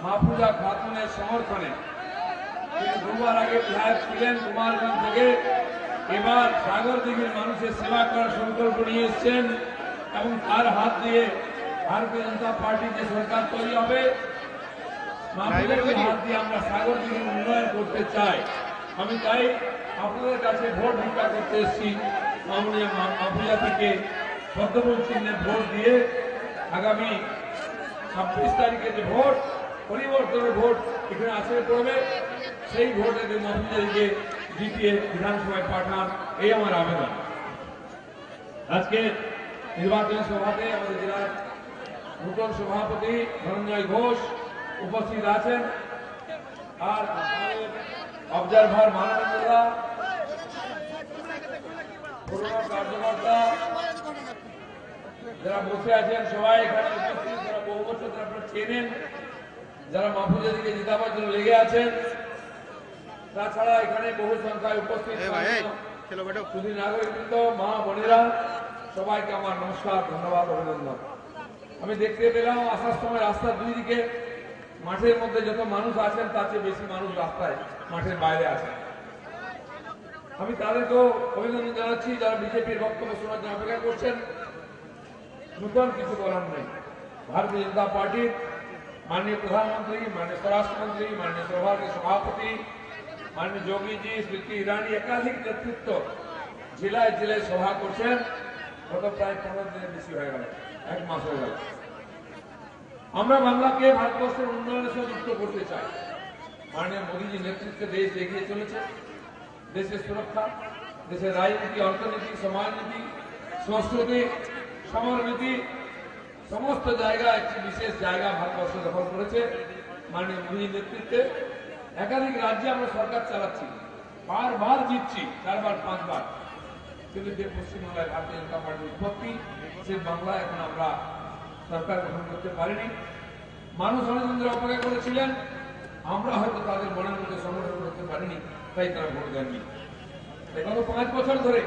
মাহফুজা খাতুনের সমর্থনে তিনি দুবার আগে বিধায়ক ছিলেন কুমারগঞ্জ থেকে, এবার সাগর দিঘির মানুষের সেবা করার সংকল্প নিয়ে এসছেন এবং তার হাত দিয়ে ভারতীয় জনতা পার্টির যে সরকার তৈরি হবে মাহফুজার হাত দিয়ে আমরা সাগর দিঘির উন্নয়ন করতে চাই। আমি তাই আপনাদের কাছে ভোট ভিক্ষা করতে এসেছি। মাননীয় মাহফুজা থেকে পদ্মফুল চিহ্নে ভোট দিয়ে আগামী 26 তারিখে যে ভোট পরিবর্তনের ভোট এখানে আসে পড়বে, সেই ভোটে মাহফুজাকে জিতিয়ে বিধানসভায় পাঠান, এই আমার আবেদন। আজকে নির্বাচনী সভাতে আমাদের জেলার নূতন সভাপতি ধনঞ্জয় ঘোষ উপস্থিত আছেন, আর অবজারভার মাননীয়রা, পুরনো কার্যকর্তা যারা বসে আছেন সবাই এখানে উপস্থিত, যারা বহু বছর আপনারা চেনেন, যারা মাহফুজাদিকে জিতাবার জন্য লেগে আছেন, তাছাড়া এখানে বহু সংখ্যায় উপস্থিত শুধু নাগরিকবৃন্দ, মা বোনেরা, সবাইকে আমার নমস্কার, ধন্যবাদ, অভিনন্দন। আমি দেখতে পেলাম আসার সময় রাস্তার দুই দিকে মাঠের মধ্যে যত মানুষ আছেন তার চেয়ে বেশি মানুষ রাস্তায় মাঠের বাইরে আছেন। আমি তাদেরকেও অভিনন্দন জানাচ্ছি যারা বিজেপির বক্তব্য শোনার জন্য অপেক্ষা করছেন। নতুন কিছু বলার নেই। ভারতীয় জনতা পার্টির माननीय प्रधानमंत्री, माननीय स्वराष्ट्र मंत्री, माननीय सभा के सभापति माननीय जोगी जी, स्मृति ईरानी एकाधिक नेतृत्व जिलाয় जिलाয় सभा করছেন। গত প্রায় 15 দিনের বেশি হয়ে গেল, এক মাস হয়ে গেল। আমরা বাংলাকে ভারতবর্ষের উন্নয়নের সাথে যুক্ত করতে চাই। মাননীয় মোদীজির নেতৃত্বে দেশ এগিয়ে চলেছে। দেশের সুরক্ষা, দেশের রাজনীতি, অর্থনীতি, সমাজনীতি, সংস্কৃতি, সমরনীতি সমস্ত জায়গা একটি বিশেষ জায়গা ভারতবর্ষ দখল করেছে। মাননীয় মোদীর নেতৃত্বে একাধিক রাজ্যে আমরা সরকার চালাচ্ছি, বারবার জিতছি, 4 বার 5 বার, কিন্তু যে পশ্চিমবাংলায় ভারতীয় জনতা পার্টির উৎপত্তি, সেই বাংলায় এখন আমরা সরকার গঠন করতে পারিনি। মানুষ অনেকদিন ধরে অপেক্ষা করেছিলেন, আমরা হয়তো তাদের মনের মধ্যে সংগঠন করতে পারিনি, তাই তারা ভোট দেননি। গত 5 বছর ধরে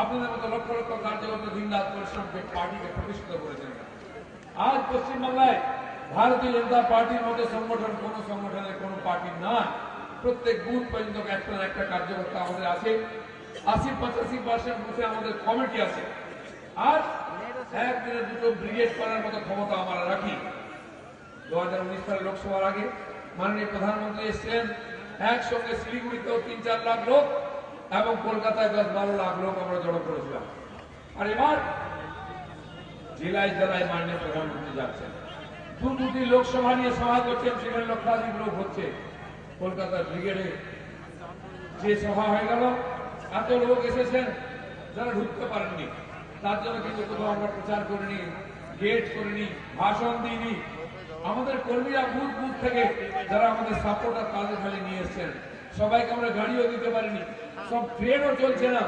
আপনাদের মতো লক্ষ লক্ষ কার্যকর্তা দিন রাত পরিশ্রম করে পার্টিকে প্রতিষ্ঠিত করেছেন। আজ পশ্চিমবাংলায় ভারতীয় জনতা পার্টির মতো সংগঠন কোন সংগঠনের কোন পার্টির না। প্রত্যেক বুথ পর্যন্ত একটা না একটা কার্যকর্তা আমাদের আছে। 80-85% বুথে আমাদের কমিটি আছে। আর একদিনে 2টো ব্রিগেড করার মতো ক্ষমতা আমরা রাখি। 2019 সালের লোকসভার আগে মাননীয় প্রধানমন্ত্রী এসেছিলেন, একসঙ্গে শিলিগুড়িতেও 3-4 লাখ লোক এবং কলকাতায় 10-12 লাখ লোক আমরা জড়ো করেছিলাম। আর এবার জেলায় জেলায় মাননীয় প্রধানমন্ত্রী যাচ্ছেন, 2টি লোকসভা নিয়ে সভা করছেন, সেখানে লক্ষাধিক লোক হচ্ছে। কলকাতার ব্রিগেডে যে সভা হয়ে গেল, এত লোক এসেছেন যারা ঢুকতে পারেননি, তার জন্য কিন্তু কোথাও আমরা প্রচার করিনি, গেট করিনি, ভাষণ দিইনি। আমাদের কর্মীরা বুথ বুথ থেকে যারা আমাদের সাপোর্টার তাদের খালি নিয়ে এসছেন, সবাইকে আমরা গাড়িও দিতে পারিনি, সব ট্রেনও চলছে না।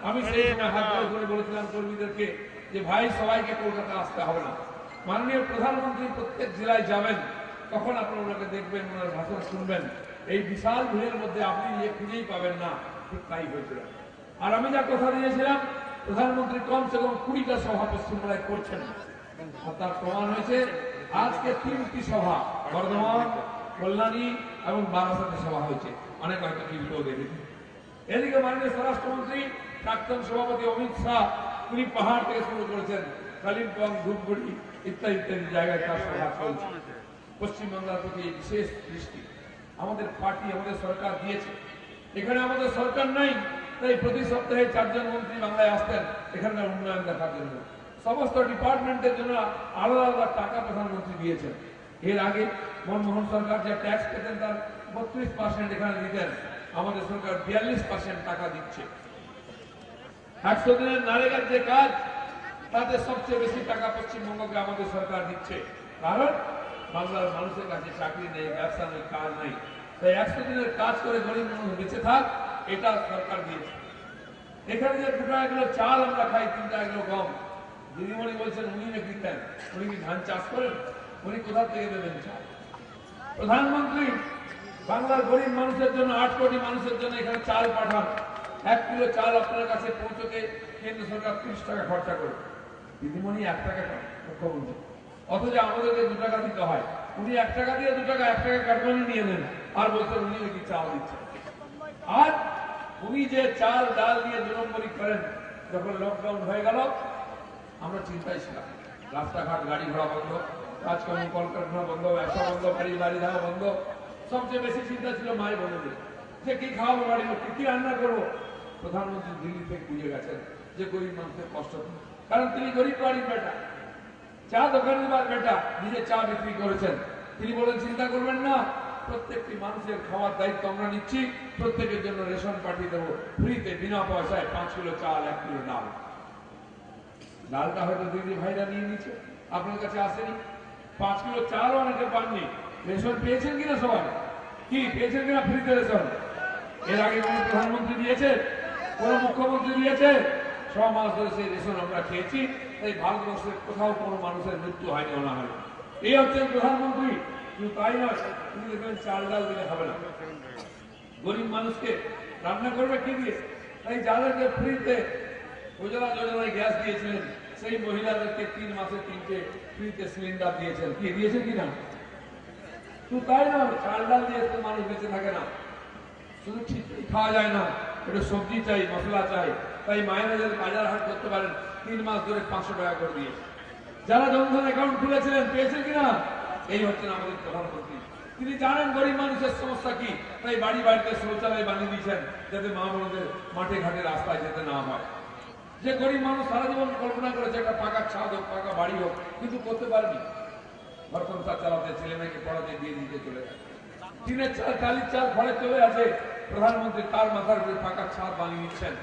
আমি সেই সময় হাত ধরে বলেছিলাম কর্মীদেরকে যে ভাই, সবাইকে কলকাতা আসতে হবে না। মাননীয় প্রধানমন্ত্রী প্রত্যেক জেলায় যাবেন, তখন আপনারা ওনাকে দেখবেন, ওনার ভাষণ শুনবেন। এই বিশাল ভিড়ের মধ্যে আপনি খুঁজেই পাবেন না, ঠিক তাই হয়েছিল। আর আমি যা কথা দিয়েছিলাম, প্রধানমন্ত্রী কমসে কম 20টা সভা পশ্চিমবাংলায় করছেন, আর তার প্রমাণ হয়েছে। আজকে 3টি সভা বর্ধমান, কল্যাণী এবং বারাসাতে সভা হয়েছে, অনেক হয়তো টিভিতেও দেখেছি। এদিকে মাননীয় স্বরাষ্ট্রমন্ত্রী প্রাক্তন সভাপতি অমিত শাহ, তিনি পাহাড় থেকে শুরু করেছেন, কালিম্পং, ধূপগুড়ি ইত্যাদি ইত্যাদি জায়গায় তার সভা চলছে। পশ্চিমবাংলার প্রতি বিশেষ দৃষ্টি আমাদের পার্টি, আমাদের সরকার দিয়েছে। এখানে আমাদের সরকার নাই, তাই প্রতি সপ্তাহে 4 জন মন্ত্রী বাংলায় আসতেন এখানকার উন্নয়ন দেখার জন্য। সমস্ত ডিপার্টমেন্টের জন্য আলাদা আলাদা টাকা প্রধানমন্ত্রী দিয়েছেন। এর আগে মনমোহন সরকার যে ট্যাক্স পেতেন তার 32% এখানে দিতেন, আমাদের সরকার 42% টাকা দিচ্ছে। 100 দিনের নারেগার যে কাজ, তাতে সবচেয়ে বেশি টাকা পশ্চিমবঙ্গকে আমাদের সরকার দিচ্ছে। কারণ বাংলার মানুষের কাছে চাকরি নেই, ব্যবসা নেই, কাজ নেই, তাই 100 দিনের কাজ করে গরিব মানুষ বেঁচে থাক, এটা সরকার দিয়েছে। এখানে যে 2 টাকা কিলো চাল আমরা খাই, 3 টাকা কিলো গম। দিদিমণি বলছেন উনি নাকি দেন, উনি কি ধান চাষ করেন? উনি কোথা থেকে দেবেন চাল? প্রধানমন্ত্রী বাংলার গরিব মানুষের জন্য, 8 কোটি মানুষের জন্য এখানে চাল পাঠান। 1 কিলো চাল আপনার কাছে পৌঁছতে কেন্দ্র সরকার 30 টাকা খরচা করে, দিদিমণি 1 টাকা পান মুখ্যমন্ত্রী, অথচ আমাদেরকে 2 টাকা দিতে হয়। উনি 1 টাকা দিয়ে 2 টাকা 1 টাকা কাটমানি নিয়ে নেন আর বলছেন উনি নাকি চাল দিচ্ছেন। আর উনি যে চাল ডাল নিয়ে 2 নম্বরই করেন, যখন লকডাউন হয়ে গেল আমরা চিন্তায় ছিলাম, রাস্তাঘাট গাড়ি ঘোড়া বন্ধ, কাজকর্ম কলকারখানা বন্ধ, ব্যবসা বন্ধ, বাড়ি বাড়ি ধারা বন্ধ। সবচেয়ে বেশি চিন্তা ছিল মায়ের বোনদের, যে কি খাওয়াবো বাড়ির লোককে, কি রান্না করবো। প্রধানমন্ত্রী দিল্লি থেকে বুঝে গেছেন যে গরিব মানুষের কষ্ট, কারণ তিনি গরিব বাড়ির বেটা, চা দোকানের বেটা, নিজে চা বিক্রি করেছেন। তিনি বলেন চিন্তা করবেন না, প্রত্যেকটি মানুষের খাওয়ার দায়িত্ব আমরা নিচ্ছি, প্রত্যেকের জন্য রেশন পাঠিয়ে দেবো ফ্রিতে, বিনা পয়সায় 5 কিলো চাল 1 কিলো ডাল। ডালটা হয়তো দিদি ভাইরা নিয়ে নিচ্ছে, আপনার কাছে আসেনি। 5 কিলো চালও অনেকে পাননি। রেশন পেয়েছেন কিনা সবাই? কি পেয়েছেন কিনা ফ্রিতে রেশন? এর আগে কোন প্রধানমন্ত্রী দিয়েছে, কোন মুখ্যমন্ত্রী দিয়েছে? 6 মাস ধরে সেই রেশন আমরা খেয়েছি, তাই ভারতবর্ষের কোথাও কোনো মানুষের মৃত্যু হয়নি অনাহারে। এই হচ্ছেন প্রধানমন্ত্রী। কিন্তু তাই নয়, তিনি দেখবেন চাল ডাল দিলে হবে না, গরিব মানুষকে রান্না করবে কি দিয়ে? তাই যাদেরকে ফ্রিতে উজ্জ্বলা যোজনায় গ্যাস দিয়েছিলেন, সেই মহিলাদেরকে 3 মাসে 3টে ফ্রিতে সিলিন্ডার দিয়েছেন। কি দিয়েছেন কিনা? শুধু তাই নয়, চাল ডাল দিয়ে তো মানুষ বেঁচে থাকে না, শুধু ঠিক খাওয়া যায় না, একটু সবজি চাই, মশলা চাই। তাই মায়েরা যদি বাজার হাট করতে পারেন, 3 মাস ধরে 500 টাকা করে দিয়ে। যারা জনধন অ্যাকাউন্ট খুলেছিলেন পেয়েছেন কিনা? এই হচ্ছেন আমাদের প্রধানমন্ত্রী। তিনি জানেন গরিব মানুষের সমস্যা কি, তাই বাড়ি বাড়িতে শৌচালয় বানিয়ে দিয়েছেন, যাতে মা বোনদের মাঠে ঘাটে রাস্তায় যেতে না হয়। যে গরিব মানুষ সারা জীবন কল্পনা করেছে একটা পাকা ছাদ হোক, পাকা বাড়ি হোক, কিন্তু করতে পারেনি। ঘর সংসার চালাতে, ছেলে মেয়েকে পড়াতে, দিয়ে দিতে চলে গেছে। টিনের চাল, টালির চাল ঘরে চলে আছে, প্রধানমন্ত্রী তার মাথার উপরে পাকা ছাদ বানিয়ে দিচ্ছেন।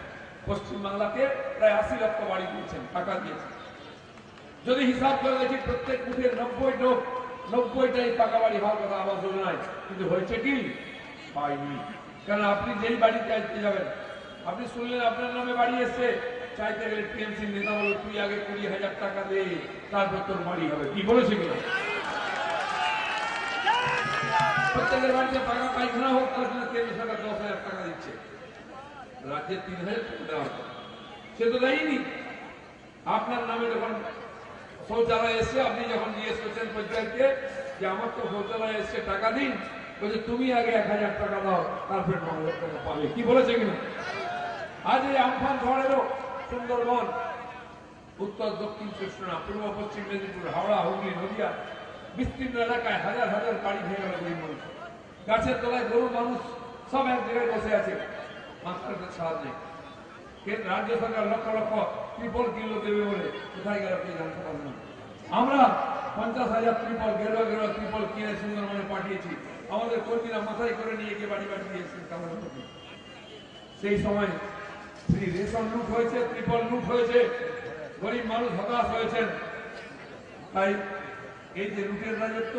পশ্চিমবাংলাকে প্রায় 80 লক্ষ বাড়ি দিয়েছেন, টাকা দিয়েছেন। যদি হিসাব করে দেখি, প্রত্যেক মুখের 90টাই পাকা বাড়ি হওয়ার কথা আবাস যোজনায়, কিন্তু হয়েছে কি? হয়নি। কারণ আপনি যেই বাড়ি চাইতে যাবেন, আপনি শুনলেন আপনার নামে বাড়ি এসছে, চাইতে গেলে টিএমসি নেতা বলো তুই আগে 20,000 টাকা দে, তারপর তোর বাড়ি হবে। কি বলেছে কিনা? প্রত্যেকের বাড়িতে পাকা পায়খানা হোক, তার জন্য কেন্দ্র সরকার 10,000 টাকা দিচ্ছে, রাজ্যে 3,000 টাকা দেওয়া হবে। সে তো দেয়নি। আপনার নামে যখন শৌচালয় এসছে, আপনি যখন জিজ্ঞেস করছেন পঞ্চায়েতকে যে আমার তো শৌচালয় এসছে, টাকা দিন, বলছে তুমি আগে 1,000 টাকা দাও, তারপরে 9,000 টাকা পাবে। কি বলেছে কিনা? আজ এই আমফান ঝড়েরও সুন্দরবন, উত্তর দক্ষিণ কৃষ্ণা, পূর্ব পশ্চিম মেদিনীপুর, হাওড়া, হুগলি, নদিয়া বিস্তীর্ণ এলাকায় হাজার হাজার বাড়ি ভেঙে গেল গরিব মানুষ। গাছের তলায় গরু মানুষ সব এক জায়গায় বসে আছে, মাস্টারদের সাহায্য নেই। রাজ্য সরকার লক্ষ লক্ষ ত্রিপল কিলো দেবে বলে কোথায় গেল কে জানতে পারবে না। আমরা 50,000 ত্রিপল, গেরুয়া গেরুয়া ত্রিপল কিনে সুন্দরবনে পাঠিয়েছি। আমাদের কর্মীরা মাথায় করে নিয়ে গিয়ে বাড়ি বাড়ি দিয়েছেন। সেই সময় রেশন লুট হয়েছে, ত্রিপল লুট হয়েছে, গরিব মানুষ হতাশ হয়েছেন। তাই এই যে লুটের রাজত্ব,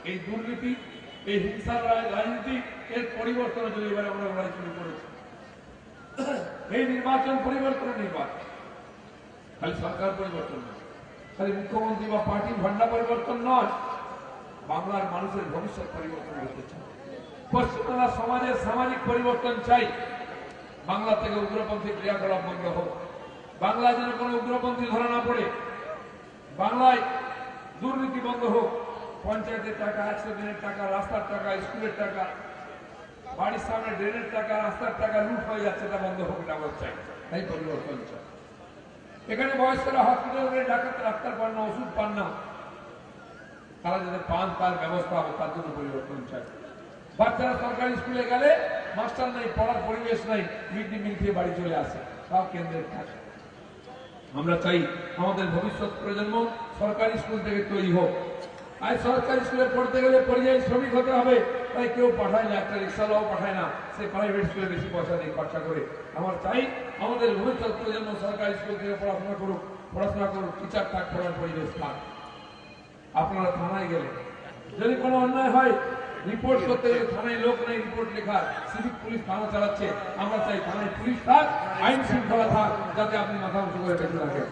এই দুর্নীতি, এই হিংসার রাজনীতি, এর পরিবর্তনের জন্য এবারে আমরা লড়াই শুরু করেছি। এই নির্বাচন পরিবর্তনের নির্বাচন, খালি সরকার পরিবর্তন নয়, খালি মুখ্যমন্ত্রী বা পার্টির ভান্ডা পরিবর্তন নয়, বাংলার মানুষের ভবিষ্যৎ পরিবর্তন করতে চাই। পশ্চিমবাংলার সমাজের সামাজিক পরিবর্তন চাই। বাংলা থেকে উগ্রপন্থী ক্রিয়াকলাপ বন্ধ হোক, বাংলায় যেন কোনো উগ্রপন্থী ধরা না পড়ে, বাংলায় দুর্নীতি বন্ধ হোক, পঞ্চায়েতের টাকা, 100 দিনের টাকা, রাস্তার টাকা, স্কুলের টাকা, বাড়ির সামনে ড্রেনের টাকা, রাস্তার টাকা লুট হয়ে যাচ্ছে, তা বন্ধ হোক, এটা আমরা চাই। তাই পরিবর্তন চাই। এখানে বয়স্করা হসপিটালে ডাক্তার পান না, ওষুধ পান না, তারা যাতে পান তার ব্যবস্থা হবে, তার জন্য পরিবর্তন চাই। বাচ্চারা সরকারি স্কুলে গেলে মাস্টার নেই, পড়ার পরিবেশ নাই, মিড ডে মিল খেয়ে বাড়ি চলে আসে, সব কেন্দ্রের কাজ। আমরা চাই আমাদের ভবিষ্যৎ প্রজন্ম সরকারি স্কুল থেকে তৈরি হোক। আজ সরকারি স্কুলে পড়তে গেলে পরিযায়ী শ্রমিক হতে হবে, তাই কেউ পাঠায় না, একটা রিক্সাওয়ালাও পাঠায় না, সে প্রাইভেট স্কুলে বেশি পয়সা দিয়ে খরচা করে। আমার চাই আমাদের ভবিষ্যৎ প্রজন্ম সরকারি স্কুল থেকে পড়াশোনা করুক, টিচার থাক, পড়ার পরিবেশ থাক। আপনারা থানায় গেলে যদি কোনো অন্যায় হয়, রিপোর্ট করতে গেলে থানায় লোক নেই রিপোর্ট লেখার, সিভিক পুলিশ থানা চালাচ্ছে। আমরা চাই থানায় পুলিশ থাক, আইন শৃঙ্খলা থাক, যাতে আপনি মাথা উঁচু করে বেঁচে থাকেন।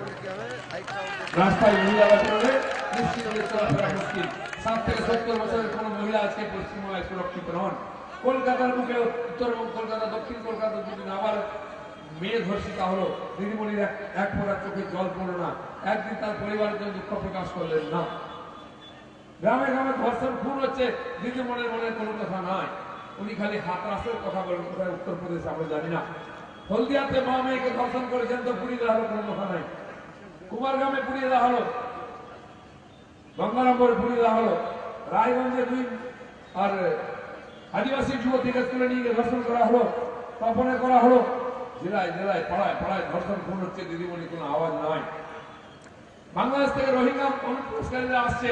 রাস্তায় মহিলারা চলে নিশ্চিত চলাফেরা মুশকিল। 60 থেকে 70 বছরের কোন মহিলা আজকে পশ্চিমবঙ্গে সুরক্ষিত নন। কলকাতার মুখে উত্তরবঙ্গ, কলকাতা, দক্ষিণ কলকাতা দুদিন আবার মেয়ে ধর্ষিতা হলো, দিদিমণির এক ফোঁটা চোখে জল পড়লো না, একদিন তার পরিবারের জন্য দুঃখ প্রকাশ করলেন না। গ্রামে গ্রামে ধর্ষণ খুন হচ্ছে, দিদিমণির মনে কোনো কথা নয়। উনি খালি হাতরাসের কথা বলেন, কোথায় উত্তরপ্রদেশে আমরা জানি না। হলদিয়াতে মা মেয়েকে ধর্ষণ করেছেন তো পুড়িয়ে দেওয়া হলো, কোনো কথা নাই। কুমারগ্রামে পুড়িয়ে দেওয়া হলো, গঙ্গারামপুরে পুড়িয়ে দেওয়া হলো, রায়গঞ্জে 2 আর আদিবাসী যুবতীকে তুলে নিয়ে গিয়ে ধর্ষণ করা হলো, তপনে করা হলো। জেলায় জেলায় পাড়ায় পাড়ায় ধর্ষণ খুন হচ্ছে, দিদিমণি কোনো আওয়াজ নয়। বাংলাদেশ থেকে রোহিঙ্গা অনুপ্রবেশকারীরা আসছে,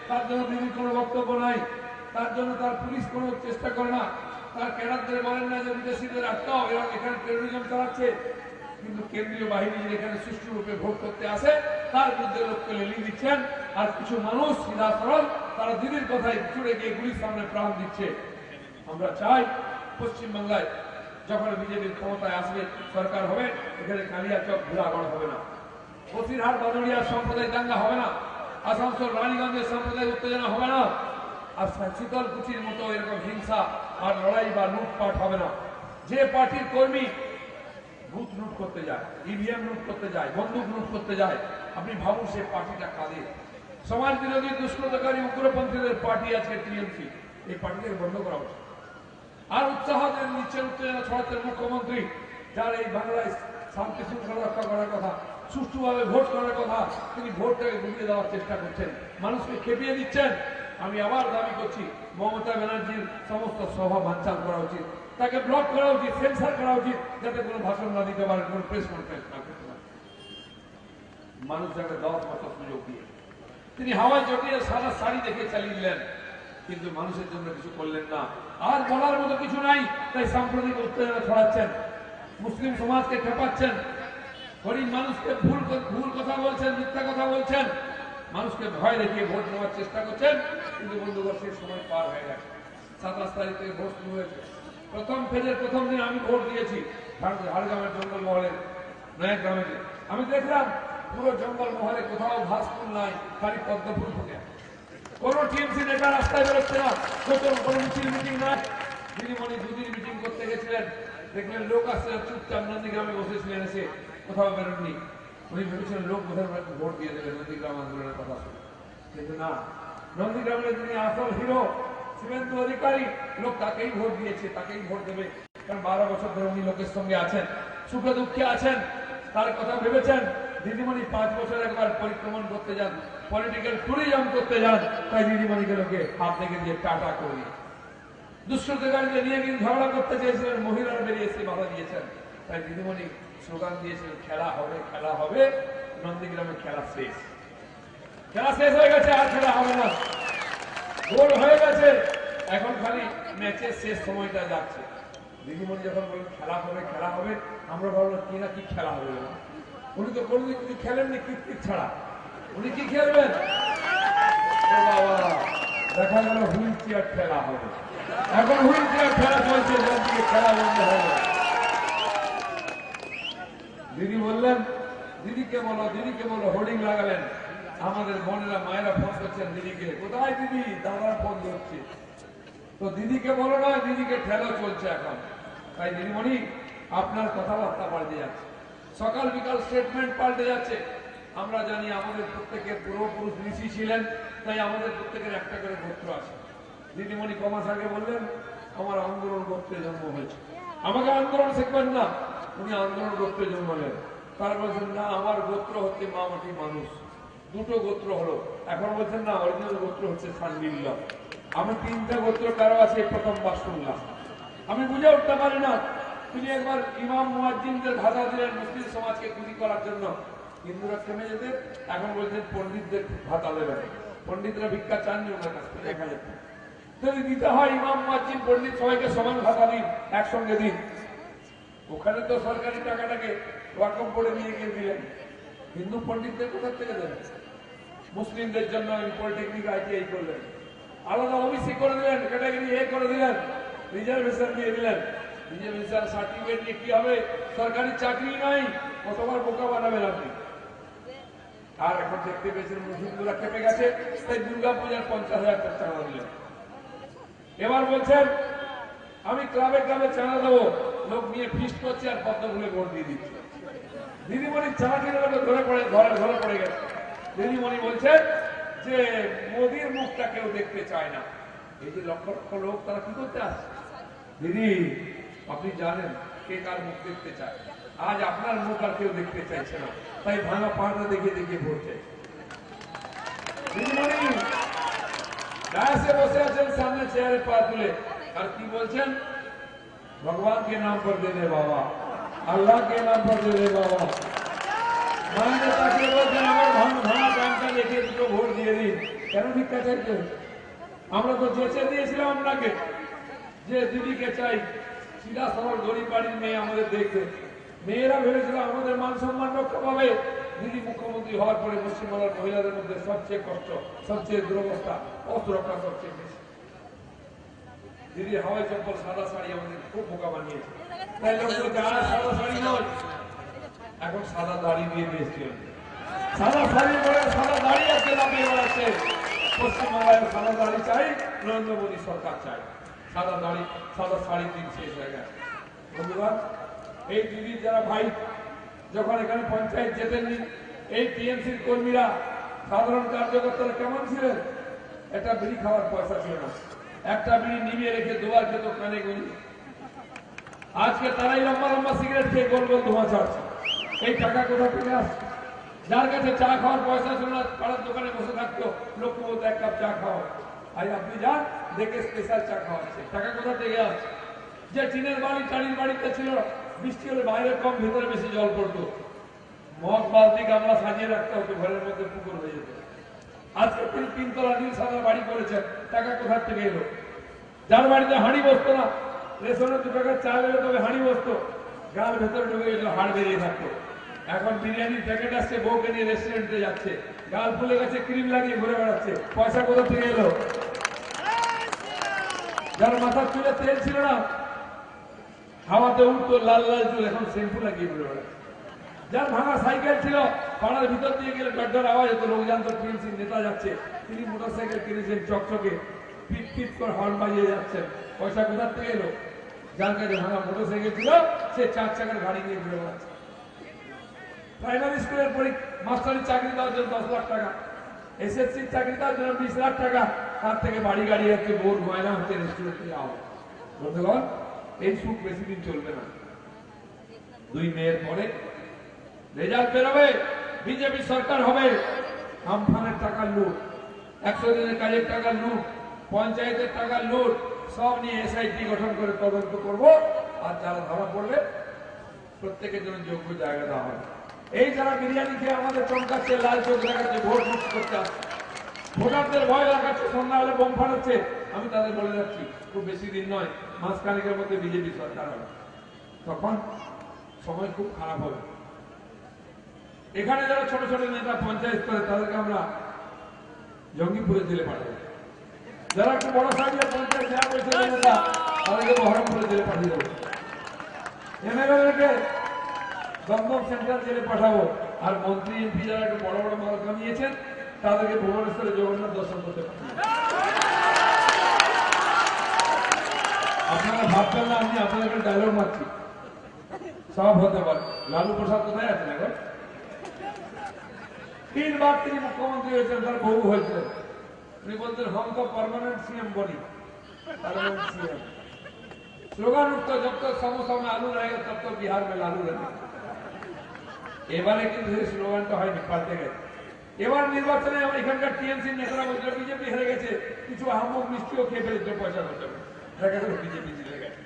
তার জন্য দিদির কোনো বক্তব্য নাই, তার জন্য তার পুলিশ কোনো চেষ্টা করে না, তার ক্যাডারদের বলেন না যে বিদেশিদের আটকাও, এরা এখানে টেরোরিজম চালাচ্ছে। কিন্তু কেন্দ্রীয় বাহিনী এখানে সুষ্ঠুরূপে ভোট করতে আসে, তার বিরুদ্ধে লোককে লেলি দিচ্ছেন। আর কিছু মানুষ সিধা সরল, তারা দিদির কথায় চুড়ে গিয়ে গুলির সামনে প্রাণ দিচ্ছে। আমরা চাই পশ্চিমবাংলায় যখন বিজেপির ক্ষমতায় আসবে, সরকার হবে, এখানে কালিয়াচক ঘোরাঘর হবে না, বসিরহাট বাদুড়িয়ার সম্প্রদায় দাঙ্গা হবে না, আসানসোল রানীগঞ্জের সম্প্রদায় উত্তেজনা হবে না, আর শীতলকুচির মতো এরকম হিংসা আর লড়াই বা লুটপাট হবে না। যে পার্টির কর্মী বুথ লুট করতে যায়, ইভিএম লুট করতে যায়, বন্দুক লুট করতে যায়, আপনি ভাবুন সে পার্টিটা কাদের? সমাজ বিরোধী দুষ্কৃতকারী উগ্রপন্থীদের পার্টি আছে টিএমসি, এই পার্টিকে বন্ধ করা উচিত। আর উৎসাহ দেন নিচ্ছেন, উত্তেজনা ছড়াচ্ছেন মুখ্যমন্ত্রী, যার এই বাংলায় শান্তি শৃঙ্খলা রক্ষা করার কথা, সুষ্ঠুভাবে ভোট করার কথা, তিনি ভোটটাকে গুলিয়ে দেওয়ার চেষ্টা করছেন, মানুষকে খেপিয়ে দিচ্ছেন। আমি আবার দাবি করছি, মমতা ব্যানার্জির সমস্ত সভা বানচাল করা উচিত, তাকে ব্লক করা উচিত, সেন্সার করা উচিত, যাতে কোনো ভাষণ না দিতে পারেন, কোনো প্রেস কনফারেন্স না করতে পারেন। মানুষ যাকে দেওয়ার মতো সুযোগ দিয়ে তিনি হাওয়ায় চটিয়ে সাদা শাড়ি দেখে চালিয়ে দিলেন, কিন্তু মানুষের জন্য কিছু করলেন না। আর বলার মতো কিছু নাই, তাই সাম্প্রদায়িক উত্তেজনা ছড়াচ্ছেন, মুসলিম সমাজকে খেপাচ্ছেন, গরিব মানুষকে ভুল কথা বলছেন, মিথ্যা কথা বলছেন, মানুষকে ভয় দেখিয়ে ভোট নেওয়ার চেষ্টা করছেন। কিন্তু বন্ধুগণ, সেই সময় পার হয়ে গেছে। 27 তারিখ থেকে ভোট শুরু হয়েছে। প্রথম ফেজের প্রথম দিন আমি ভোট দিয়েছি ঝাড়গ্রামের জঙ্গলমহলের নয়া গ্রামে। আমি দেখলাম পুরো জঙ্গলমহলে কোথাও ঘাস ফুল নাই, খালি পদ্ম ফুল ফুটে। কোন টিএমসি নেতা রাস্তায় বেরোচ্ছে না, কোনো মিছিল মিটিং নাই। দিদিমণি 2 দিন মিটিং করতে গেছিলেন, দেখলেন লোক আসছে, চুপচাপ নন্দীগ্রামে বসেছিলেন, এসে কোথাও বেরোননি। উনি ভেবেছিলেন লোক বোধহয় ভোট দিয়ে দেবে নন্দীগ্রাম আন্দোলনের কথা শুনে, কিন্তু না, নন্দীগ্রামের যিনি আসল হিরো শুভেন্দু অধিকারী, লোক তাকেই ভোট দিয়েছে, তাকেই ভোট দেবে। কারণ 12 বছর ধরে উনি লোকের সঙ্গে আছেন, সুখে দুঃখে আছেন, তার কথা ভেবেছেন। দিদিমণি 5 বছর একবার পরিক্রমণ করতে যান, পলিটিক্যাল ট্যুরিজম করতে যান, তাই দিদিমণিকে লোকে হাত থেকে দিয়ে টাটা করে দুষ্কৃতকারীদের নিয়ে কিন্তু ঝগড়া করতে চেয়েছিলেন, মহিলারা বেরিয়ে এসে বাধা দিয়েছেন। তাই দিদিমণি স্লোগান দিয়েছিলেন, খেলা হবে, খেলা হবে। নন্দীগ্রামে খেলা শেষ, খেলা শেষ হয়ে গেছে, আর খেলা হবে না, গোল হয়ে গেছে। এখন খালি ম্যাচের শেষ সময়টা যাচ্ছে। দিদিমণি যখন বলেন খেলা হবে, খেলা হবে, আমরা ভাবলাম কি না কি খেলা হবে। উনি তো কোনোদিন কিছু খেলেননি ক্রিকেট ছাড়া, উনি কি খেলবেন? বাবা, দেখা গেল হুইল চেয়ার খেলা হবে। এখন হুইল চেয়ার খেলা চলছে, খেলা বন্ধ হবে। দিদি বললেন দিদিকে বলো, দিদিকে বলো, হোর্ডিং লাগালেন। আমাদের বোনেরা মায়েরা ফোন করছেন দিদিকে, কোথায় দিদি? দাদারা ফোন করছে। তো দিদিকে বলো না, দিদিকে ঠেলা চলছে এখন। তাই দিদিমণি, আপনার কথাবার্তা পাল্টে যাচ্ছে, সকাল বিকাল স্টেটমেন্ট পাল্টে যাচ্ছে। আমরা জানি আমাদের প্রত্যেকের পূর্বপুরুষ ঋষি ছিলেন, তাই আমাদের প্রত্যেকের একটা করে গোত্র আছে। দিদিমণি কমাস আগে বললেন আমার আন্দোলন গোত্রে জন্ম হয়েছে, আমাকে আন্দোলন শিখবেন না, উনি আন্দোলন গোত্রে জন্মালেন। তারা বলছেন না, আমার গোত্র হচ্ছে মা মাটি মানুষ। 2টো গোত্র হলো, এখন বলছেন না, অরিজিনাল গোত্র হচ্ছে সান্ডিল্য। আমি 3টা গোত্র কারো আছে, প্রথমবার শুনলাম। আমি বুঝে উঠতে পারি না। তিনি একবার ইমাম মুয়াজ্জিনদের ভাষা দিলেন মুসলিম সমাজকে খুশি করার জন্য, হিন্দুরা থেমে যেতে, এখন বলছেন পণ্ডিতদের ভাতা দেবেন। পণ্ডিতরা ভিক্ষা চাননি ওনার কাছ থেকে, দেখা যেত যদি দিতে হয় ইমাম মুয়াজ্জিন পণ্ডিত সবাইকে সমান ভাতা দিন, একসঙ্গে দিন। ওখানে তো সরকারি টাকাটাকে ওয়াকফ করে নিয়ে গিয়ে দিলেন, হিন্দু পণ্ডিতদের কোথা থেকে দেবেন? মুসলিমদের জন্য পলিটেকনিক আইটিআই করলেন, আলাদা ওবিসি করে দিলেন, ক্যাটাগরি এ করে দিলেন, রিজার্ভেশন দিয়ে দিলেন। রিজার্ভেশন সার্টিফিকেট নিয়ে কি হবে? সরকারি চাকরি নাই, কতবার বোকা বানাবেন আপনি। আর এখন দেখতে পেয়েছেন হিন্দুরা খেপে গেছে, তাই দুর্গাপূজার 50,000 টাকা দিলেন। এবার বলছেন আমি ক্লাবে ক্লাবে চাঁদা দেবো, লোক নিয়ে ফিস্ট করছে আর পদ্ম ফুলে ভোট দিয়ে দিচ্ছে। দিদিমণি চাঁদা কিনে লোকে ধরে পড়ে গেছে। দিদিমণি বলছেন যে মোদির মুখটা কেউ দেখতে চায় না। এই যে লক্ষ লক্ষ লোক তারা কি করতে আসছে? দিদি আপনি জানেন কে কার মুখ দেখতে চায়? আজ আপনার মুখ আর কেউ দেখতে চাইছে না, তাই ভাঙা পাহাড়টা দেখে দেখে ভোট চাইছে। দিদিমণি ডায়াসে বসে আছেন সামনে চেয়ারে পা তুলে, আর কি বলছেন? भगवान के नाम पर दे दे बाबा, अल्लाह के नाम पर दे दे बाबा। माने ताके বলছেন আমার ভাঙা গানটা দেখে দুটো ভোট দিয়ে দিন। কেন ভিক্ষা চাইছেন? আমরা তো জেচে দিয়েছিলাম আপনাকে যে দিদিকে চাই সিধা সরল গরিব বাড়ির মেয়ে আমাদের দেখতে। মেয়েরা ভেবেছিল আমাদের মান সম্মান রক্ষা পাবে। দিদি মুখ্যমন্ত্রী হওয়ার পরে পশ্চিমবাংলার মহিলাদের মধ্যে সবচেয়ে কষ্ট, সবচেয়ে দুরবস্থা, অসুরক্ষা সবচেয়ে বেশি। দিদি হাওয়াই চপ্পল সাদা শাড়ি আমাদের খুব বোকা বানিয়েছে। তাই লোক যারা সাদা শাড়ি নয় এখন সাদা দাড়ি দিয়ে বেশি সাদা শাড়ি পরে সাদা দাড়ি আছে লাফিয়ে বেড়াচ্ছে। পশ্চিমবাংলায় সাদা দাড়ি চাই, নরেন্দ্র মোদী সরকার চাই। সাদা দাড়ি সাদা শাড়ি দিন শেষ হয়ে গেছে। বন্ধুগণ, এই দিদির যারা ভাই যখন এখানে পঞ্চায়েত যেতেননি, এই টিএমসির কর্মীরা সাধারণ কার্যকর্তারা কেমন ছিলেন? একটা বিড়ি খাওয়ার পয়সা ছিল না, একটা বিড়ি নিভিয়ে রেখে দুবার খেত কানে গুলি। আজকে তারাই লম্বা লম্বা সিগারেট খেয়ে গোল গোল ধোঁয়া ছাড়ছে। এই টাকা কোথা থেকে আসছে? যার কাছে চা খাওয়ার পয়সা ছিল না, পাড়ার দোকানে বসে থাকতো, লোক বলতো এক কাপ চা খাও, আজ আপনি যান দেখে স্পেশাল চা খাওয়াচ্ছে। টাকা কোথা থেকে আসছে? যে টিনের বাড়ি টাড়ির বাড়িতে ছিল, বৃষ্টি হলে বাইরে কম ভেতরে বেশি জল পড়তো, মগ বালতি গামলা সাজিয়ে রাখতে হতো, ঘরের মধ্যে পুকুর হয়ে যেত। আজকে তিনি তিনতলা নীল সাদা বাড়ি করেছেন, টাকা কোথা থেকে এলো? যার বাড়িতে হাঁড়ি বসতো না, রেশনের 2 টাকার চাল এলো তবে হাঁড়ি বসতো, গাল ভেতরে ঢুকে গেছিল, হাড় বেরিয়ে থাকতো। এখন বিরিয়ানির প্যাকেট আসছে, বউকে নিয়ে রেস্টুরেন্টে যাচ্ছে, গাল ফুলে গেছে, ক্রিম লাগিয়ে ঘুরে বেড়াচ্ছে। পয়সা কোথা থেকে এলো? যার মাথার চুলে তেল ছিল না, হাওয়াতে উঠতো লাল লাল চুল, এখন শ্যাম্পু লাগিয়ে ঘুরে বেড়াচ্ছে। যার ভাঙা সাইকেল ছিল, পাড়ার ভিতর দিয়ে গেলে ডর আওয়াজ হতো, লোক জানতো টিএমসি নেতা যাচ্ছে। তিনি মোটরসাইকেল কিনেছেন চকচকে, পিট পিট করে হর্ন বাজিয়ে যাচ্ছেন। পয়সা কোথার থেকে এলো? যার কাছে ভাঙা মোটরসাইকেল ছিল, সে 4 চাকার গাড়ি নিয়ে ঘুরে বেড়াচ্ছে। প্রাইমারি স্কুলের মাস্টারের চাকরি দেওয়ার জন্য 10 লাখ টাকা, এসএসসির চাকরি দেওয়ার জন্য 20 লাখ টাকা, তার থেকে বাড়ি গাড়ি হচ্ছে, বোর গয়না হচ্ছে, রেস্টুরেন্টে যাওয়া। বন্ধুগণ, এই সুখ বেশি দিন চলবে না। 2 মেয়ের পরে রেজাল্ট বেরোবে, বিজেপি সরকার হবে। আমফানের টাকার লুট, 100 দিনের কাজের টাকার লুট, পঞ্চায়েতের টাকার লুট, সব নিয়ে এসআইটি গঠন করে তদন্ত করব। আর যারা ধরা পড়বে প্রত্যেকের জন্য যোগ্য জায়গা দেওয়া হবে। এই যারা বিরিয়ানি খেয়ে আমাদের চমকাচ্ছে, লাল চোখ দেখাচ্ছে, ভোট মুক্ত করতে আসছে, ভোটারদের ভয় লাগাচ্ছে, সন্ধ্যা হলে বোম ফাটাচ্ছে, আমি তাদের বলে যাচ্ছি খুব বেশি দিন নয়, মাসখানেকের মধ্যে বিজেপি সরকার হবে। তখন সময় খুব খারাপ হবে। এখানে যারা ছোট ছোট নেতা পঞ্চায়েত করে, তাদেরকে আমরা জঙ্গিপুরে জেলে পাঠাবো। যারা একটু বড় সাইজের পঞ্চায়েত জেলা পরিষদের নেতা, তাদেরকে বহরমপুরে জেলে পাঠিয়ে দেবো। এমএলএকে দমদম সেন্ট্রাল জেলে পাঠাবো। আর মন্ত্রী এমপি যারা একটু বড় বড় মাল কামিয়েছেন, তাদেরকে ভুবনেশ্বরে জগন্নাথ দর্শন করতে পাঠাবো। আপনারা ভাববেন না আমি আপনাদেরকে ডায়লগ মারছি, সব হতে পারে। লালু প্রসাদ কোথায় আছেন এখন? 3 বার তিনি মুখ্যমন্ত্রী হয়েছেন, তার বহু হয়েছে। উনি বলতেন हम तो परमानेंट सीएम बनी, परमानेंट सीएम। स्लोगान उठता जब तक समोसा में आलू रहेगा तब तक बिहार में लालू रहेगा। এবারে কিন্তু সেই স্লোগানটা হয়নি, পাল্টে গেছে। এবার নির্বাচনে এখানকার টিএমসি নেতারা বলছিল বিজেপি হেরে গেছে, কিছু আহমক মিষ্টিও খেয়ে ফেলেছে, পয়সা খরচা করে, দেখা গেল বিজেপি জিতে গেছে।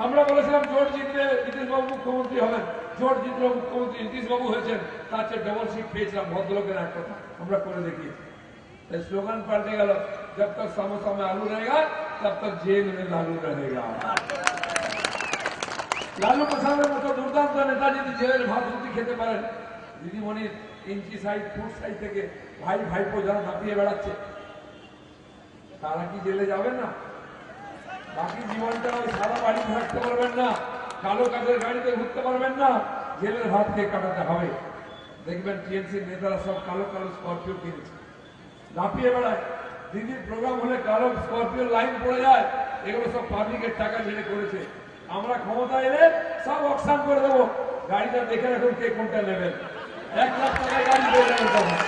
আমরা বলেছিলাম জোট জিতলে নীতিশবাবু মুখ্যমন্ত্রী হবেন, জোট জিতল মুখ্যমন্ত্রী নীতিশবাবু হয়েছেন, তার চেয়ে ডবল সিট পেয়েছিলাম। ভদ্রলোকের এক কথা আমরা করে দেখিয়েছি। स्लोगन पलटे गल, जब तक समोसा में आलू रहेगा तब तक जेल में लालू रहेगा। लालू प्रसाद मतो दुर्दाন্ত नेता যদি জেলের ভাত রুটি খেতে পারেন, দিদিমণির ইঞ্চি সাইজ ফুট সাইজ থেকে ভাই ভাইপো যারা নাপিয়ে বেড়াচ্ছে, তারা কি জেলে যাবেন না? বাকি জীবনটা ওই সাদা বাড়িতে থাকতে পারবেন না, কালো কাঠের গাড়িতে ঘুরতে পারবেন না, জেলের ভাত খেয়ে কাটাতে হবে। দেখবেন টিএমসির নেতারা সব কালো কালো স্করপিও কিনেছে, লাফিয়ে বেড়ায়। দিদির প্রোগ্রাম হলে কালো স্করপিও লাইন পড়ে যায়, এগুলো সব পাবলিকের টাকা ঝেড়ে করেছে। আমরা ক্ষমতা এলে সব অকশন করে দেবো, গাড়িটা দেখে রাখুন কে কোনটা নেবেন। 1 লাখ টাকায় গাড়ি পেয়ে যাবেন তখন।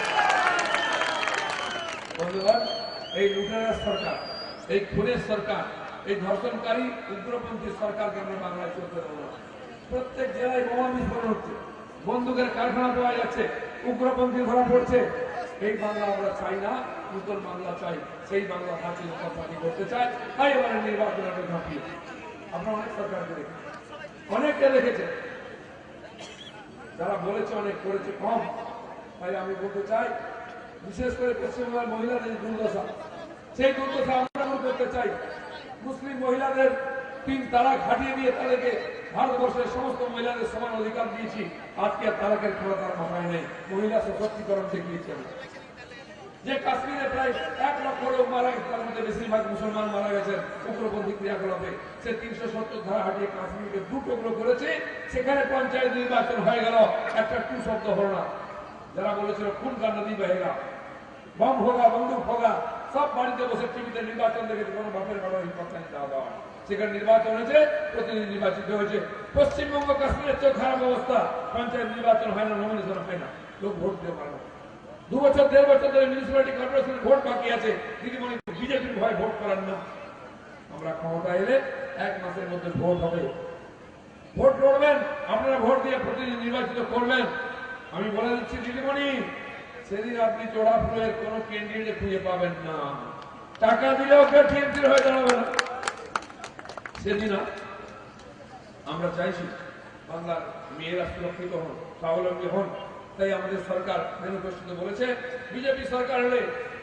বন্ধুগণ, এই লুটেরার সরকার, এই খুনের সরকার, এই ধর্ষণকারী উগ্রপন্থী সরকারকে আমরা বাংলায় চলতে দেবো না। প্রত্যেক জেলায় বোমা বিস্ফোরণ হচ্ছে, বন্দুকের কারখানা পাওয়া যাচ্ছে, উগ্রপন্থী ধরা পড়ছে। এই বাংলা আমরা চাই না, নতুন বাংলা চাই। সেই বাংলা ভারতীয় জনতা পার্টি করতে চায়। তাই এবারে নির্বাচনের ঝাঁপিয়ে আপনারা অনেক সরকারকে দেখেছেন, অনেককে দেখেছেন, যারা বলেছে অনেক, করেছে কম। তাই আমি বলতে চাই, বিশেষ করে পশ্চিমবঙ্গের মহিলাদের দুর্দশা, সেই দুর্দশা আমরা দূর করতে চাই। মুসলিম মহিলাদের 3 তালাক হাটিয়ে দিয়ে তাদেরকে ভারতবর্ষের সমস্ত মহিলাদের সমান অধিকার দিয়েছি। আজকে তালাকের খোলা তার মাথায় নেই। মহিলা সশক্তিকরণ দেখিয়েছি আমি। যে কাশ্মীরে প্রায় 1 লক্ষ লোক মারা গেছে, তার মধ্যে বেশিরভাগ মুসলমান মারা গেছেন উগ্রপন্থী ক্রিয়াকলাপে। সে 370 ধারা হাটিয়ে কাশ্মীরকে 2 টুকরো করেছে। সেখানে পঞ্চায়েত নির্বাচন হয়ে গেল, একটা টু শব্দ হল না। যারা বলেছিল খুন কান্না দিয়ে বেহেগা, বম হোগা, বন্দুক হোগা, সব বাড়িতে বসে টিভিতে নির্বাচন দেখেছে, কোনো বাপের বাবার ইম্পর্টেন্স দেওয়া দেওয়া। সেখানে নির্বাচন হয়েছে, প্রতিনিধি নির্বাচিত হয়েছে। পশ্চিমবঙ্গ কাশ্মীরের চেয়ে খারাপ অবস্থা, পঞ্চায়েত নির্বাচন হয় না, নমিনেশন হয় না, লোক ভোট দিতে পারে না। 2 বছর 1.5 বছর ধরে মিউনিসিপ্যালিটি কর্পোরেশন ভোট বাকি আছে, দিদিমণি বিজেপির ভয় ভোট করার না। আমরা ক্ষমতা এলে 1 মাসের মধ্যে ভোট হবে, ভোট লড়বেন, আপনারা ভোট দিয়ে প্রতিনিধি নির্বাচিত করবেন। আমি বলে দিচ্ছি দিদিমণি, সেদিন আপনি চোড়াফুলের কোন ক্যান্ডিডেট খুঁজে পাবেন না। টাকা দিলেও কেউ টিএমসির হয়ে দাঁড়াবে না সেদিন। আমরা চাইছি বাংলার মেয়েরা সুরক্ষিত হন, স্বাবলম্বী হন। তাই আমাদের সরকার ম্যানিফেস্টোতে বলেছে, বিজেপি সরকার হলে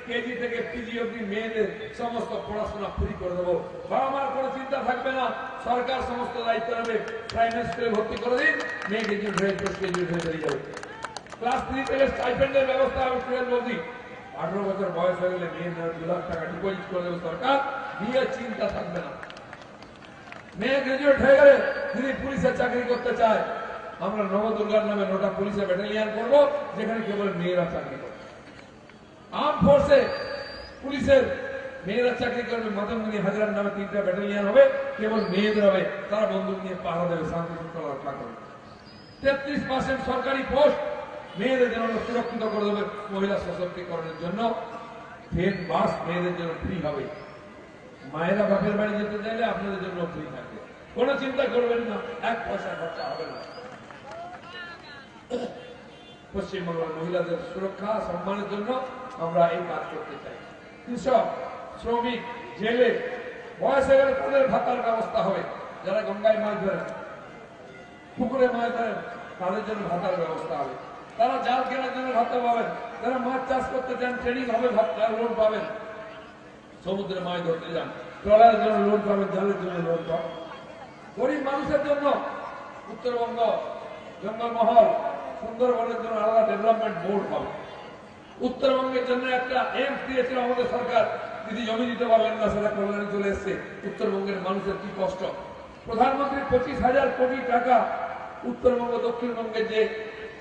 কেজি থেকে পিজি অব্দি মেয়েদের সমস্ত পড়াশোনা ফ্রি করে দেবো। বাবা মার কোনো চিন্তা থাকবে না, সরকার সমস্ত দায়িত্ব নেবে। প্রাইমারি স্কুলে ভর্তি করে দিন, মেয়ে গ্রাজুয়েট হয়ে পোস্ট গ্রাজুয়েট হয়ে বেরিয়ে যাবে। ক্লাস 3 থেকে স্টাইপেন্ডের ব্যবস্থা হবে 12 অবধি। 18 বছর বয়স হয়ে গেলে মেয়ের 2 লাখ টাকা ডিপোজিট করে দেবে সরকার, বিয়ের চিন্তা থাকবে না। মেয়ে গ্রাজুয়েট হয়ে গেলে যদি পুলিশের চাকরি করতে চায়, আমরা নবদুর্গার নামে 9টা পুলিশের ব্যাটালিয়ান করব, যেখানে কেবল মেয়েরা চাকরি করবে। আর্ম ফোর্সে পুলিশের মেয়েরা চাকরি করবে, মাতঙ্গিনী হাজার নামে 3টা ব্যাটালিয়ান হবে, কেবল মেয়েদের হবে। তারা বন্দুক নিয়ে পাহারা দেবে, শান্তি শৃঙ্খলা রক্ষা করবে। 33% সরকারি পোস্ট মেয়েদের জন্য সুরক্ষিত করে দেবে। মহিলা সশক্তিকরণের জন্য ট্রেন বাস মেয়েদের জন্য ফ্রি হবে। মায়েরা বাপের বাড়ি যেতে চাইলে আপনাদের জন্য ফ্রি থাকবে, কোনো চিন্তা করবেন না, 1 পয়সা খরচা হবে না। পশ্চিমবাংলার মহিলাদের সুরক্ষা সম্মানের জন্য আমরা এই কাজ করতে চাই। কৃষক, শ্রমিক, জেলে বয়স হয়ে গেলে তাদের ভাতার ব্যবস্থা হবে। যারা গঙ্গায় মাছ ধরেন, পুকুরে মাছ ধরেন, তাদের জন্য ভাতার ব্যবস্থা হবে। তারা জাল কেনার জন্য ভাতা পাবেন। যারা মাছ চাষ করতে চান, ট্রেনিং হবে, লোন পাবেন। সমুদ্রে মাছ ধরতে যান, ট্রলারের জন্য লোন পাবেন, জালের জন্য লোন পাবেন। গরিব মানুষের জন্য উত্তরবঙ্গ জঙ্গলমহল, সুন্দরবনের জন্য আলাদা ডেভেলপমেন্ট বোর্ড হবে। উত্তরবঙ্গের জন্য একটা এইমস দিয়েছিল আমাদের সরকার, দিদি জমি দিতে পারলেন না, সেটা কল্যাণে চলে এসছে। উত্তরবঙ্গের মানুষের কি কষ্ট। প্রধানমন্ত্রী 25,000 কোটি টাকা উত্তরবঙ্গ দক্ষিণবঙ্গের যে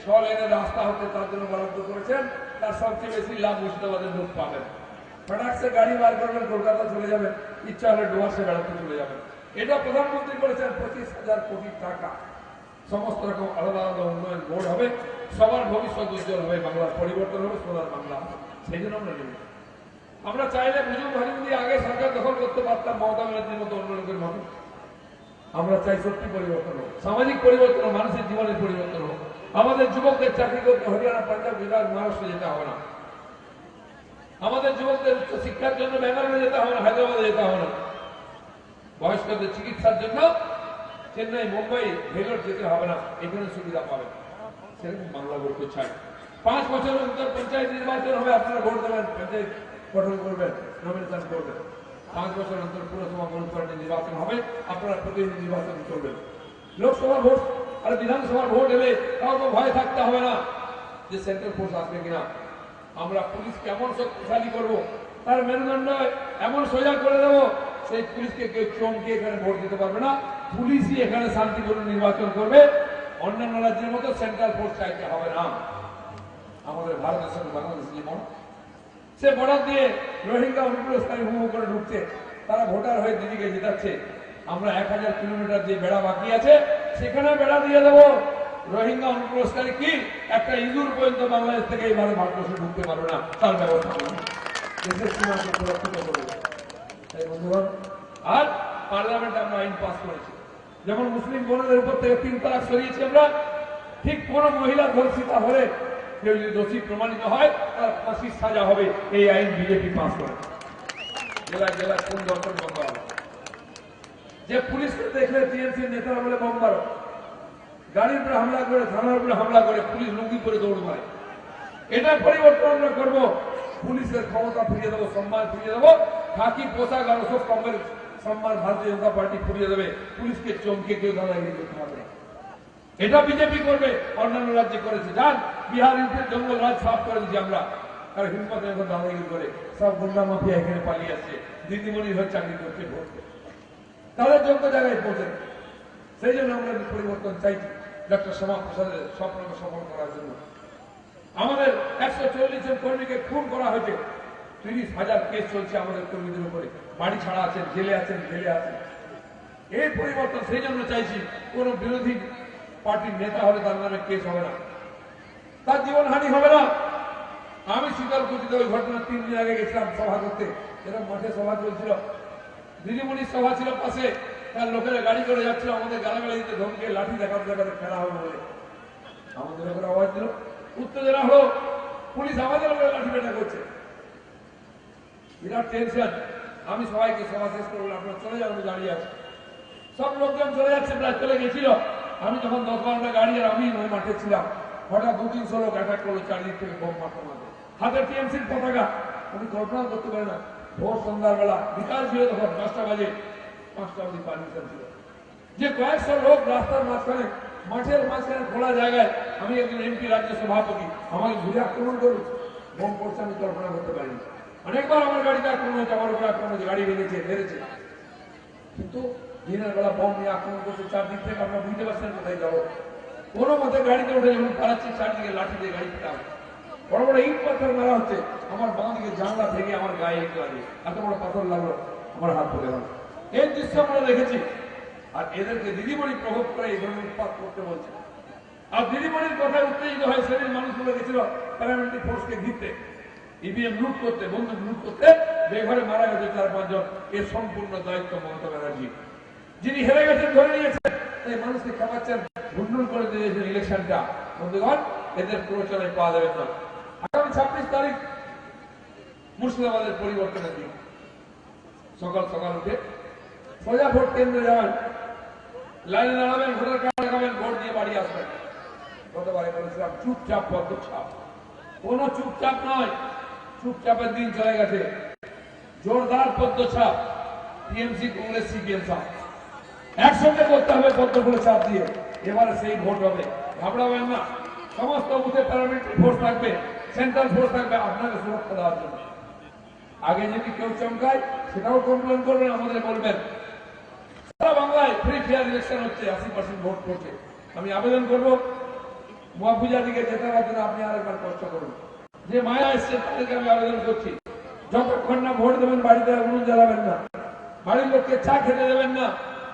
6 লেনের রাস্তা হচ্ছে তার জন্য বরাদ্দ করেছেন। তার সবচেয়ে বেশি লাভ মুর্শিদাবাদের লোক পাবেন। ফ্যাডাক্সে গাড়ি বার করবেন, কলকাতা চলে যাবেন, ইচ্ছা হলে ডুয়ার্সে বেড়াতে চলে যাবেন। এটা প্রধানমন্ত্রী করেছেন 25,000 কোটি টাকা। সমস্ত রকম আলাদা আলাদা উন্নয়ন বোর্ড হবে, সবার ভবিষ্যৎ উজ্জ্বল হবে, বাংলার পরিবর্তন হবে, সোনার বাংলা হবে। সেই জন্য আমরা নেব। আমরা চাইলে বুঝুন ভাজুন দিয়ে আগে সরকার দখল করতে পারতাম, মমতা ব্যানার্জির মতো অন্য লোকের মতো। আমরা চাই সত্যি পরিবর্তন হোক, সামাজিক পরিবর্তন হোক, মানুষের জীবনের পরিবর্তন হোক। আমাদের যুবকদের চাকরি করতে হরিয়ানা, পাঞ্জাব, বিহার, মহারাষ্ট্র যেতে হবে না। আমাদের যুবকদের উচ্চ শিক্ষার জন্য ব্যাঙ্গালোরে যেতে হবে না, হায়দ্রাবাদে যেতে হবে না। বয়স্কদের চিকিৎসার জন্য চেন্নাই, মুম্বাই, ভেলোর যেতে হবে না, এখানে সুবিধা পাবেন। সেরকম বাংলা করতে চাই। 5 বছর অন্তর পঞ্চায়েত নির্বাচন হবে, আপনারা ভোট দেবেন, পঞ্চায়েত গঠন করবেন, নমিনেশন করবেন। 5 বছর অন্তর পুরসভা পৌরসভা নির্বাচন হবে, আপনারা প্রতিনিধি নির্বাচন করবেন। লোকসভা ভোট আর বিধানসভার ভোট এলে কাউকে ভয় থাকতে হবে না যে সেন্ট্রাল ফোর্স আসবে কিনা। আমরা পুলিশ কেমন শক্তিশালী করবো, তার মেরুদণ্ড এমন সোজা করে দেবো, সেই পুলিশকে কেউ চমকে এখানে ভোট দিতে পারবে না। পুলিশই এখানে শান্তিপূর্ণ নির্বাচন করবে। অন্যান্য রাজ্যের মতো সেন্ট্রাল ফোর্স চাইতে হবে না। আমাদের ভারতের সঙ্গে বাংলাদেশ যেমন, সে বর্ডার দিয়ে রোহিঙ্গা অনুপ্রবেশকারী হুমু করে ঢুকছে, তারা ভোটার হয়ে দিদিকে জেতাচ্ছে। আমরা 1000 কিলোমিটার যে বেড়া বাকি আছে, সেখানে বেড়া দিয়ে দেবো। রোহিঙ্গা অনুপ্রবেশকারী কি একটা ইঁদুর পর্যন্ত বাংলাদেশ থেকে এইভাবে ভারতবর্ষে ঢুকতে পারবে না, তার ব্যবস্থা করবে। দেশের সীমাকে সুরক্ষিত করবে। তাই বন্ধুগণ, আর পার্লামেন্টে আমরা আইন পাস করেছি, যেমন মুসলিম বোনদের উপর থেকে 3 তালাক সরিয়েছি আমরা, ঠিক কোন মহিলা ধর্ষিতা হলে কেউ যদি দোষী প্রমাণিত হয় তার ফাঁসির সাজা হবে। এই আইন বিজেপি পাস করে। জেলায় জেলায় কোন দর্শন বন্ধ হবে। যে পুলিশকে দেখলে টিএমসি নেতারা বলে বোমবারো, গাড়ির উপরে হামলা করে, থানার উপরে হামলা করে, পুলিশ লুঙ্গি করে দৌড় মারে। এটা পরিবর্তন আমরা করবো। পুলিশের ক্ষমতা ফিরিয়ে দেবো, সম্মান ফিরিয়ে দেবো, খাকি পোশাক আর ওসব কমের সম্মান ভারতীয় জনতা পার্টি ফিরিয়ে দেবে। পুলিশকে চমকে কেউ দাদাগিরি করতে পারবে না। এটা বিজেপি করবে, অন্যান্য রাজ্যে করেছে। যান বিহার ইউপির জঙ্গল রাজ সাফ করে দিচ্ছি আমরা। আর হিম্মত এখন দাদাগিরি করে সব গুন্ডা মাফিয়া এখানে পালিয়ে আসছে, দিদিমণি হয়ে চাকরি করতে ভরতে, তাদের যোগ্য জায়গায় পৌঁছে। সেই জন্য আমরা পরিবর্তন চাইছি, ডক্টর শ্যামা প্রসাদের স্বপ্নকে সফল করার জন্য। আমাদের 140 জন কর্মীকে খুন করা হয়েছে, 30,000 কেস চলছে আমাদের কর্মীদের উপরে, বাড়ি ছাড়া আছেন, জেলে আছেন, জেলে আছেন। এই পরিবর্তন সেই জন্য চাইছি, কোন বিরোধী পার্টির নেতা হলে তার নামে কেস হবে না, তার জীবনহানি হবে না। আমি শীতলকুচিতে ওই ঘটনা 3 দিন আগে গেছিলাম সভা করতে, এরকম মাঠে সভা চলছিল, দিদিমণির সভা ছিল পাশে, তার লোকেরা গাড়ি করে যাচ্ছিল, আমাদের গালাগালি দিতে ধমকে লাঠি দেখাতে দেখাতে ফেরা হবে বলে আমাদের লোকের আওয়াজ দিল, উত্তেজনা হলো, পুলিশ আমাদের লোকের লাঠি পেটা করছে, বিরাট টেনশন। আমি সবাইকে সভা শেষ করবো, আপনারা চলে যান, আমি দাঁড়িয়ে আছি। সব লোকজন চলে যাচ্ছে, প্রায় চলে গেছিল। আমি যখন 10-12টা গাড়ি আর আমি ওই মাঠে ছিলাম, হঠাৎ 200-300 লোক অ্যাটাক করলো চারিদিক থেকে, বোম মারতে মারতে, হাতে টিএমসির পতাকা। আমি কল্পনা করতে পারি না, ভোর সন্ধ্যার বেলা, বিকাল ছিল তখন 5টা বাজে, 5টা অবধি পারমিশন ছিল, যে কয়েকশো লোক রাস্তার মাঝখানে, মাঠের মাঝখানে খোলা জায়গায়, আমি একজন এমপি রাজ্য সভাপতি, আমাকে ঘুরে আক্রমণ করুন, বোম পড়ছে, আমি কল্পনা করতে পারিনি। অনেকবার আমার গাড়িতে আক্রমণ হয়েছে, আমার উপরে আক্রমণ হয়েছে, গাড়ি ভেঙেছে, মেরেছে, কিন্তু দিনের বেলা বোম নিয়ে আক্রমণ করছে চারদিক থেকে, আমরা বুঝতে পারছেন কোথায় যাবো। কোনো মতে গাড়িতে উঠে যখন পালাচ্ছি, চারদিকে লাঠি দিয়ে গাড়ি পিটা, বড় বড় ইট পাথর মারা হচ্ছে, আমার বাঁ দিকে জানলা ভেঙে আমার গায়ে ইট লাগে, এত বড় পাথর লাগলো, আমার হাত পড়ে গেল। এই দৃশ্য আমরা দেখেছি। আর এদেরকে দিদিমণি প্রভোগ করে এই ধরনের উৎপাত করতে বলছে। আর দিদিমণির কথায় উত্তেজিত হয়ে সেদিন মানুষগুলো গেছিল প্যারামিলিটারি ফোর্সকে ঘিরতে, ইভিএম লুট করতে, বন্দুক লুট করতে, বেঘরে মারা গেছে 4-5 জন। এর সম্পূর্ণ দায়িত্ব মমতা ব্যানার্জি, যিনি হেরে গেছেন, ধরে নিয়েছেন, তাই মানুষকে খাওয়াচ্ছেন, ভুন্ডুল করে দিয়েছেন ইলেকশনটা। বন্ধুগণ, এদের প্রচারে পাওয়া যাবে না। আগামী 26 তারিখ মুর্শিদাবাদের পরিবর্তনের দিন, সকাল সকাল উঠে সোজা ভোট কেন্দ্রে যাবেন, লাইনে দাঁড়াবেন, ভোটার কার্ড দেখাবেন, ভোট দিয়ে বাড়ি আসবেন। গতবারে বলেছিলাম চুপচাপ পদচাপ, কোনো চুপচাপ নয়, চুপচাপের দিন চলে গেছে। জোরদার পদ্মচাপ, টিএমসি, কংগ্রেস, সিপিএম সব একসঙ্গে করতে হবে, পদ্ম করে চাপ দিয়ে। এবারে সেই ভোট হবে, ঘাবড়াবেন না। সমস্ত বুথে প্যারামিলিটারি ফোর্স থাকবে, সেন্ট্রাল ফোর্স থাকবে আপনাকে সুরক্ষা দেওয়ার জন্য। আগে যদি কেউ চমকায়, সেটাও কমপ্লেন করবেন, আমাদের বলবেন। সারা বাংলায় ফ্রি ফেয়ার ইলেকশন হচ্ছে, 80% ভোট পড়ছে। আমি আবেদন করবো মহাপূজা দিকে জেতার জন্য আপনি আরেকবার কষ্ট করুন। যে মায়া এসছে তাদেরকে আমি আবেদন করছি, যতক্ষণ না ভোট দেবেন বাড়িতে উনুন জ্বালাবেন না, বাড়ির লোককে চা খেতে দেবেন না,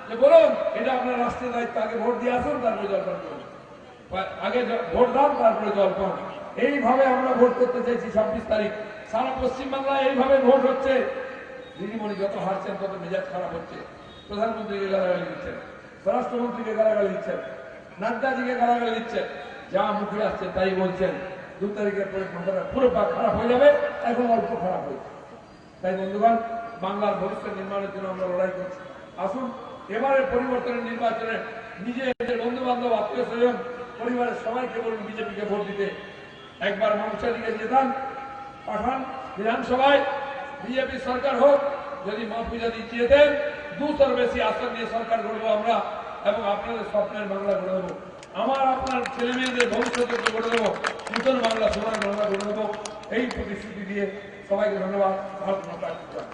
যে বলুন এটা আপনার রাষ্ট্রের দায়িত্ব, আগে ভোট দিয়ে আসুন, তারপরে জলপান করুন, আগে ভোট দান তারপরে জলপান। এইভাবে আমরা ভোট করতে চাইছি 26 তারিখ। সারা পশ্চিমবাংলায় এইভাবে ভোট হচ্ছে। দিদিমণি যত হারছেন তত মেজাজ খারাপ হচ্ছে, প্রধানমন্ত্রীকে গালাগালি দিচ্ছেন, স্বরাষ্ট্রমন্ত্রীকে গালাগালি দিচ্ছেন, নাড্ডাজিকে গালাগালি দিচ্ছেন, যা মুখে আসছে তাই বলছেন। 2 তারিখের পরে মাথাটা পুরো খারাপ হয়ে যাবে, এখন অল্প খারাপ হয়েছে। তাই বন্ধুগণ, বাংলার ভবিষ্যৎ নির্মাণের জন্য আমরা লড়াই করছি। আসুন এবারে পরিবর্তনের নির্বাচনে নিজেদের বন্ধু বান্ধব, আত্মীয় স্বজন, পরিবারের সবাইকে বলুন বিজেপিকে ভোট দিতে। একবার মমতা দিকে যেতাম, পাঠান বিধানসভায়, বিজেপি সরকার হোক। যদি মহাপূজা দিয়ে দেন, 200-র বেশি আসন নিয়ে সরকার গড়বো আমরা, এবং আপনাদের স্বপ্নের বাংলা গড়ে দেবো। আমার আপনার ছেলে মেয়েদের ভবিষ্যৎ গড়ে দেবো, নতুন বাংলা, সোনার বাংলা গড়ে দেবো। এই প্রতিশ্রুতি দিয়ে সবাইকে ধন্যবাদ। ভারত মাতা কি জয়।